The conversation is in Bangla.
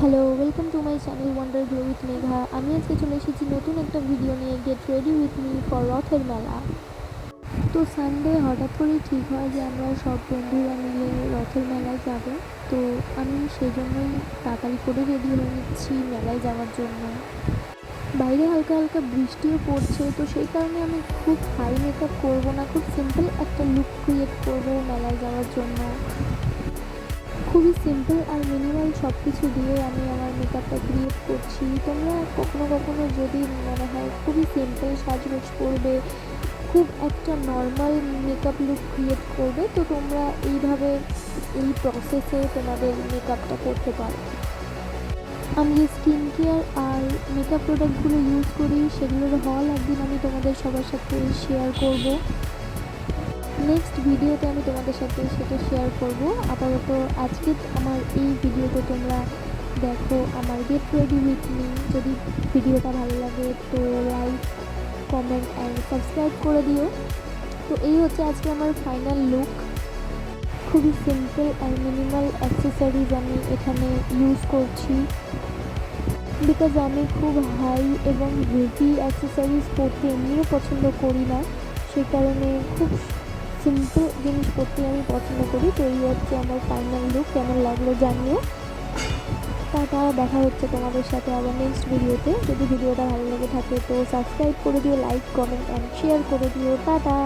Hello, welcome to my channel wonder glow with Megha. আমি আজকে চলে এসেছি নতুন একটা ভিডিও নিয়ে, get ready with me for রথের মেলা। তো সানডে হঠাৎ করেই ঠিক হয় যে আমরা সব বন্ধুরা মিলে রথের মেলায় যাব। তো আমি সেই জন্যই তাড়াতাড়ি করে রেডি হয়ে নিচ্ছি মেলায় যাওয়ার জন্য। বাইরে হালকা হালকা বৃষ্টিও পড়ছে, তো সেই কারণে আমি খুব হাই মেকআপ করবো না, খুব সিম্পল একটা লুক ক্রিয়েট করবো মেলায় যাওয়ার জন্য। খুবই সিম্পল আর মিনিমাল সব কিছু দিয়ে আমি আমার মেকআপটা ক্রিয়েট করছি। তোমরা কখনো কখনো যদি মনে হয় খুবই সিম্পল সাজগোজ করবে, খুব একটা নর্মাল মেকআপ লুক ক্রিয়েট করবে, তো তোমরা এইভাবে এই প্রসেসে তোমাদের মেকআপটা করতে পারো। আমি যে স্কিন কেয়ার আর মেকআপ প্রোডাক্টগুলো ইউজ করি সেগুলোর হল একদিন আমি তোমাদের সবার সাথে শেয়ার করব। নেক্সট ভিডিওতে আমি তোমাদের সাথে সেটা শেয়ার করব। আপাতত আজকে আমার এই ভিডিওতে তোমরা দেখো আমার গেট রেডি উইথ মি। যদি ভিডিওটা ভালো লাগে তো লাইক, কমেন্ট অ্যান্ড সাবস্ক্রাইব করে দিও। তো এই হচ্ছে আজকে আমার ফাইনাল লুক। খুবই সিম্পল আর মিনিমাল অ্যাক্সেসরিজ আমি এখানে ইউজ করছি, বিকজ আমি খুব হাই এবং হেভি অ্যাক্সেসরিজ পরতে এমনিও পছন্দ করি না। সেই কারণে খুব সিম্পল জিনিস পরতে আমি পছন্দ করি। তো এই হচ্ছে আমার ফাইনাল লুক। কেমন লাগলো জানিও। টাটা, দেখা হচ্ছে তোমাদের সাথে আবার নেক্সট ভিডিওতে। যদি ভিডিওটা ভালো লেগে থাকে তো সাবস্ক্রাইব করে দিও, লাইক, কমেন্ট অ্যান্ড শেয়ার করে দিও। টাটা।